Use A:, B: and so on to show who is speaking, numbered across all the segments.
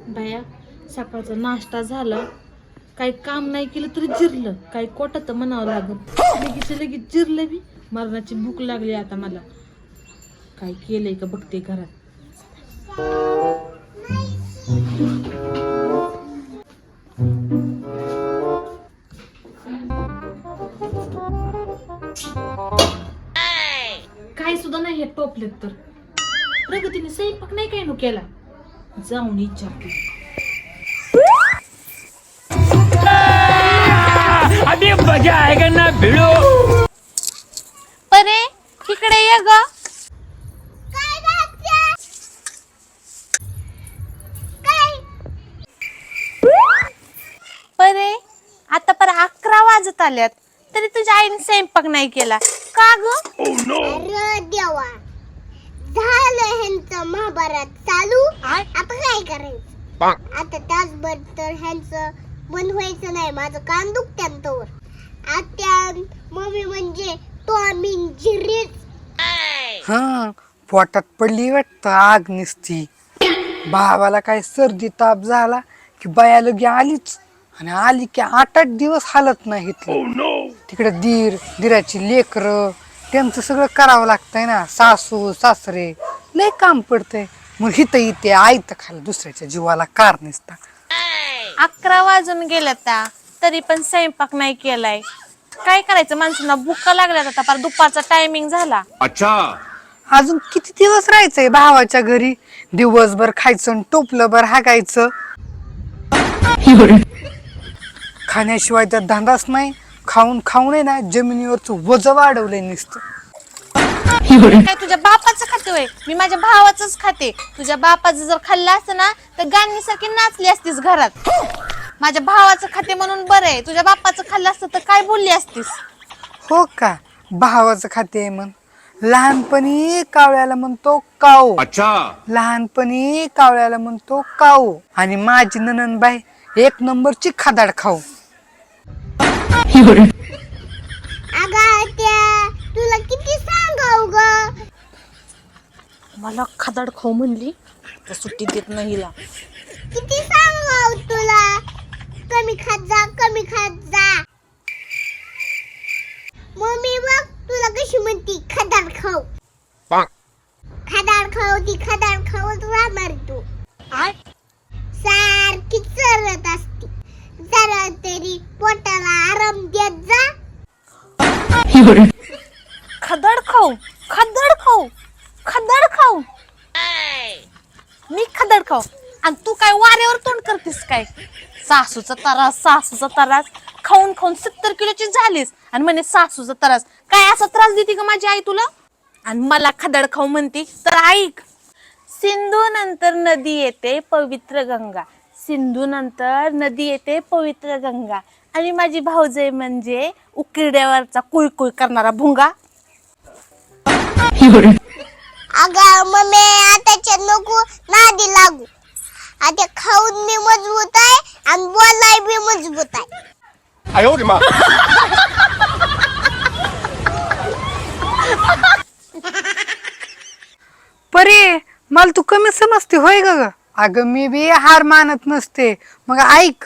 A: बाया सकाळचा नाश्ता झाला, काही काम नाही केलं तरी जिरलं, काही कोटात म्हणावं लागल, लगेच जिरलं बी. मरणाची भूक लागली आता मला. काय केलंय का बघते घरात. काही सुद्धा नाही हे टोपलेत तर. प्रगतीने स्वयंपाक नाही काय नो केला. जाऊन विचारते.
B: अभी मजा आएगा ना भिड़ो.
C: परे इकडे ये ग. परे आता पर 11 वाजत आल्यात तरी तुझ्या आईने स्वयंपाक नाही केला का ग?
D: अरे देवा, झालं ह्यांचं महाभारत चालू. आता काय करायचं? आता तासभर तर ह्यांचं बंद व्हायचं नाही. माझं कान दुखत्यांतवर. आत्या मम्मी म्हणजे तो आम्ही जिरीच.
E: हा पोटात पडली वाटतं आग निसती. भावाला काय सर्दी ताप झाला की बाया लगी आलीच, आणि आली की 8-8 दिवस हालत नाही. तिकडे दिराची लेकरं त्यांचं सगळं करावं लागतंय ना. सासू सासरे लय काम पडतंय. मग हिथं इथे आयत खाली दुसऱ्याच्या जीवाला कार नसता.
C: 11 वाजून गेल्यात तरी पण स्वयंपाक नाही केलाय. काय करायचं, माणसांना भुका लागल्यात. आता पार दुपारचा टायमिंग झाला.
B: अच्छा,
E: अजून किती दिवस राहायचंय भावाच्या घरी? दिवसभर खायचं आणि टोपलंभर हाकायचं. खाण्याशिवाय तर धंदाच नाही. खाऊन खाऊन ना जमिनीवरचं वजन वाढवलंय नुसतं.
C: काय तुझ्या बापाचं खाते होय? मी माझ्या भावाचंच खाते. तुझ्या बापाचं जर खाल्लं असतं ना तर गाणीसारखी नाचली असतीस घरात. माझ्या भावाचं खाते म्हणून बरं आहे. तुझ्या बापाचं खाल्लं असतं तर काय बोलली असतीस?
E: हो का? भावाचं खाते म्हण. लहानपणी कावळ्याला म्हणतो काऊ.
B: अच्छा,
E: लहानपणी कावळ्याला म्हणतो काऊ. आणि माझी ननंदबाई 1 नंबरची खादाड खाऊ.
D: अगं आत्या, तुला किती सांगाव ग?
A: मला खादाड खाऊ म्हणली तर सुट्टी देत नाही हिला.
D: किती सांगाव तुला? कमी खात जा, कमी खात जा. मम्मी बघ तुला कशी म्हणती, खदाड खाऊ. खदाड खाऊ, ती खदाड खाऊच राहणार तू. सारखी चरत असती. जरा तरी पोटाला आराम देत जा.
C: खदड खाऊ, खदड खाऊ, खदड खाऊ. मी खदड खाऊ आणि तू काय वाऱ्यावर तोंड करतेस काय? सासूचा त्रास, सासूचा त्रास. खाऊन खाऊन 70 किलोची झालीस आणि म्हणे सासूचा त्रास. काय असा त्रास देते का माझी आई तुला? आणि मला खदड खाऊ म्हणते तर ऐक. सिंधू नंतर नदी येते पवित्र गंगा. सिंधू नंतर नदी येते पवित्र गंगा. आणि माझी भाऊजाई म्हणजे उकिरड्यावरचा कुळकुळ करणारा भुंगा.
D: अगं मम्मी, आताच्या नको नादी लागू. आता खाऊन मी मजबूत आहे आणि बोलाय बी मजबूत आहे.
E: परे मला तू कमी समजते होय ग? अगं मी बी हार मानत नसते. मग ऐक.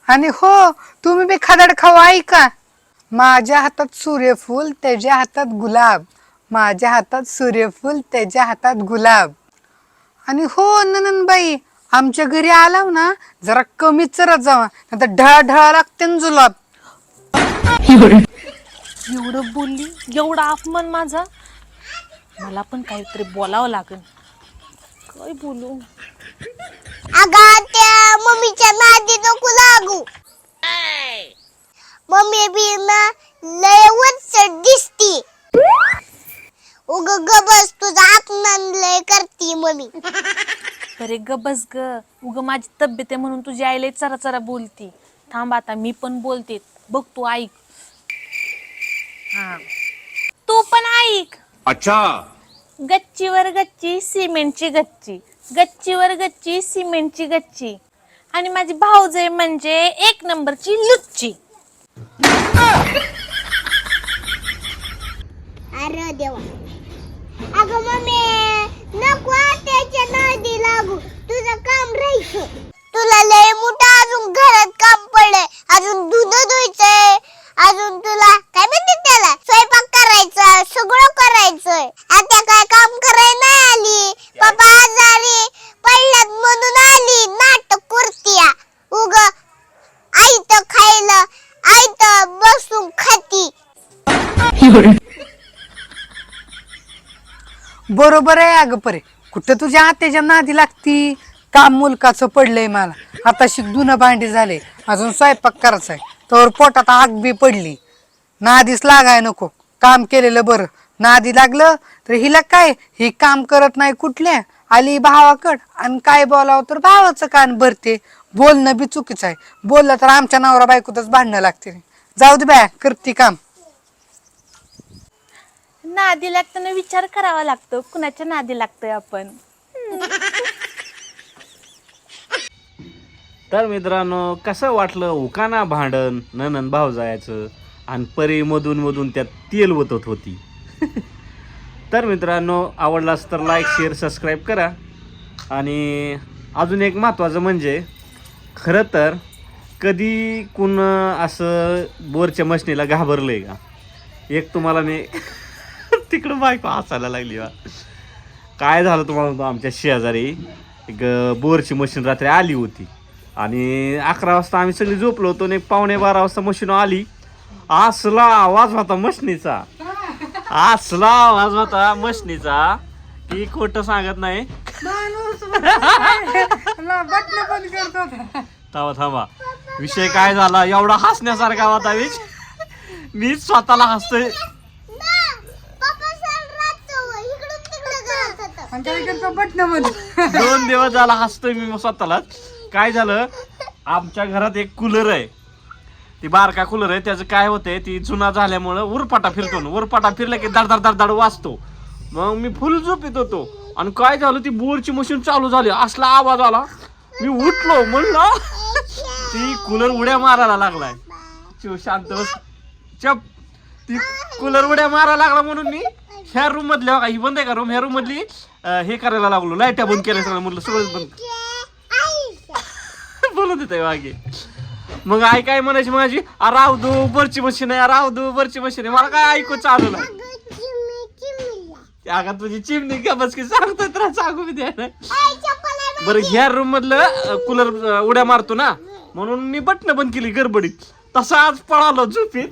E: आणि हो, तुम्ही बी खादाड खाऊ ऐका. माझ्या हातात सूर्यफूल, त्याच्या हातात गुलाब. माझ्या हातात सूर्यफूल, त्याच्या हातात गुलाब. आणि हो ननंदबाई, आमच्या घरी आलाव ना जरा कमी चरत जावा, नाही तर ढळा ढळा लागते न जुलाब.
C: एवढं बोलली, एवढा अपमान माझा. मला पण काहीतरी बोलावं लागेल. काय बोलू?
D: अगं त्या मम्मीच्या नादी नको लागू. मम्मी बी ना लय वचट दिसती. उग गबस, तुझा अपमान लय करती मम्मी.
C: अरे ग बस ग. उग माझी तब्येत आहे म्हणून तुझी आईला चरा चरा बोलती. थांब आता मी पण बोलते. बघ तू ऐक. हा, तू पण ऐक.
B: अच्छा,
C: गच्चीवर गच्ची, सिमेंटची गच्ची. गच्चीवर गच्ची, सिमेंटची गच्ची. आणि माझी भाऊजाई म्हणजे 1 नंबरची लुच्ची.
D: अरे देवा. अगं मम्मी, नको त्याच्या नादी लागू. तुझं काम राहील.
E: बरोबर आहे अगं परे. कुठं तुझ्या आत्याच्या नादी लागती. काम मुलकाचं पडलंय मला. आता धुणं भांडी झाले, अजून स्वयंपाक करायचा आहे, तर पोटात आग बी पडली. नादीच लागाय नको, काम केलेलं बरं. नादी लागलं तर हिला काय, ही काम करत नाही कुठल्या, आली भावाकड आणि काय बोलावं तर भावाचं कान भरते. बोलणं बी चुकीचं आहे. बोललं तर आमच्या नवरा बायकोतच भांडणं लागते. जाऊ दे बाय, करते काम.
C: नादी लागताना विचार करावा लागतो कुणाच्या नादी लागतोय आपण.
F: तर मित्रांनो, कसं वाटलं उकाना भांडण ननन भाव जायचं आणि परी मधून मधून त्यात तेल ओतत होती. तर मित्रांनो, आवडलास तर लाईक शेअर सबस्क्राईब करा. आणि अजून एक महत्त्वाचं म्हणजे, खरं तर कधी कोण असं बोरच्या मशनीला घाबरलंय का? एक तुम्हाला मी तिकडं बायको हसायला लागली बा. काय झालं तुम्हाला म्हणतो, आमच्या शेजारी एक बोरची मशीन रात्री आली होती आणि 11 वाजता आम्ही सगळी झोपलो होतो आणि 11:45 वाजता मशीन आली. असला आवाज होता मशनीचा, असला आवाज होता मशनीचा की खोटं सांगत नाही. थांबा, विषय काय झाला, एवढा हसण्यासारखा होता मी स्वतःला हसतोय. दोन दिवस झाला हसतोय मी स्वतःलाच. काय झालं, आमच्या घरात एक कूलर आहे, ती बारका कूलर आहे. त्याचं काय होतंय, ती जुना झाल्यामुळं उरपाटा फिरतो ना, उरपाटा फिरला की दड दड दड वाजतो. मग मी फुल झोपेत होतो आणि काय झालं, ती बोरची मशीन चालू झाली, असला आवाज आला. मी उठलो, म्हणलं ती कूलर उड्या मारायला लागलाय. शांत बस, चप. ती कूलर उड्या मारायला लागला म्हणून मी ह्या रूम मधल्या, ही बंद आहे का रूम, ह्या रूम मधली हे करायला लागलो, लाईट्या बंद केल्या सगळं. म्हटलं सगळं बंद बोलत होते वागे. मग आई काय म्हणायची माझी, राव दू बरची मशीन आहे, राव दू बरची मशीन आहे. मला काय ऐकू चालू नाही. अगं तुझी चिमणी का बस की सांगतोय तर सांगू मी द्यायला. बरं, ह्या रूम मधलं कूलर उड्या मारतो ना, म्हणून मी बटणं बंद केली गडबडीत. तसा आज पळालो झोपीत,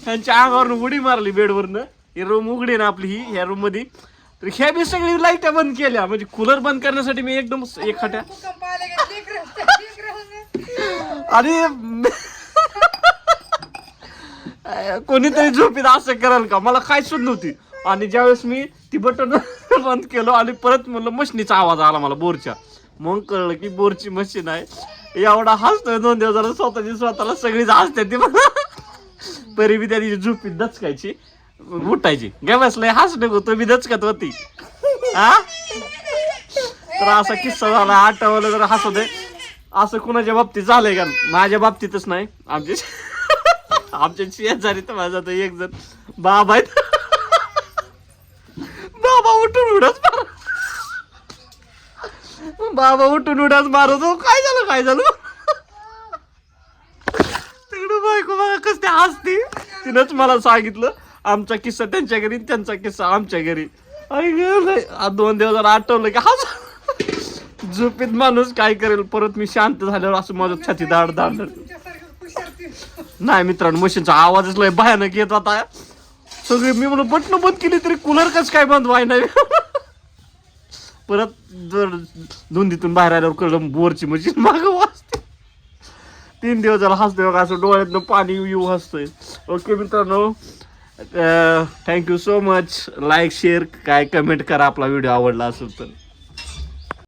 F: त्यांच्या अंगावरून उडी मारली बेडवरनं. ही रूम उघडी ना आपली, ही ह्या रूम मध्ये. तर ह्या बी सगळी लाईट्या बंद केल्या, म्हणजे कूलर बंद करण्यासाठी मी एकदम एकखट्या. आणि कोणीतरी झोपीत असं कराल का, मला काय सुद्धा नव्हती. आणि ज्यावेळेस मी ती बटन बंद केलं आणि परत म्हणलं मशीनीचा आवाज आला मला बोरच्या, मग कळलं की बोरची मशीन आहे. एवढा हसतोय 2 दिवस झालं, स्वतःला सगळीच हसते ती. परी बी त्या दिवशी झोपीत दचकायची, उठायची, गे बसलंय हस नको, तो बी दचकत होती. हा, तर असा किस्सा झाला, आठवलं तर हसू दे. असं कुणाच्या बाबतीत झालंय का? माझ्या बाबतीतच नाही, आमच्या शेजारी तर माझा तर एक जण बाबा आहेत, बाबा उठून उड्याच मार, बाबा उठून उड्याच मारतो. काय झालं तिकडं बायको बघा कसं ते हसती. तिनंच मला सांगितलं आमचा किस्सा त्यांच्या घरी, त्यांचा किस्सा आमच्या घरी. आणि 2 दिवस आठवलं की हस, झोपेत माणूस काय करेल. परत मी शांत झाल्यावर असं माझं छाती दाड दाड. नाही मित्रांनो, मशीनचा आवाजच लय भयानक येत होता. सगळे मी म्हणून बटणं बंद केली तरी कूलर कसं काय बंद व्हाय नाही. परत धुंदीतून बाहेर आल्यावर कळलं बोरची मशीन मागं वाजते. 3 दिवस झाला हसतोय बघा, असं डोळ्यातनं पाणी येऊ हसतोय. ओके मित्रांनो, thank you so much. Like share काय कमेंट करा आपला व्हिडिओ आवडला असेल तर.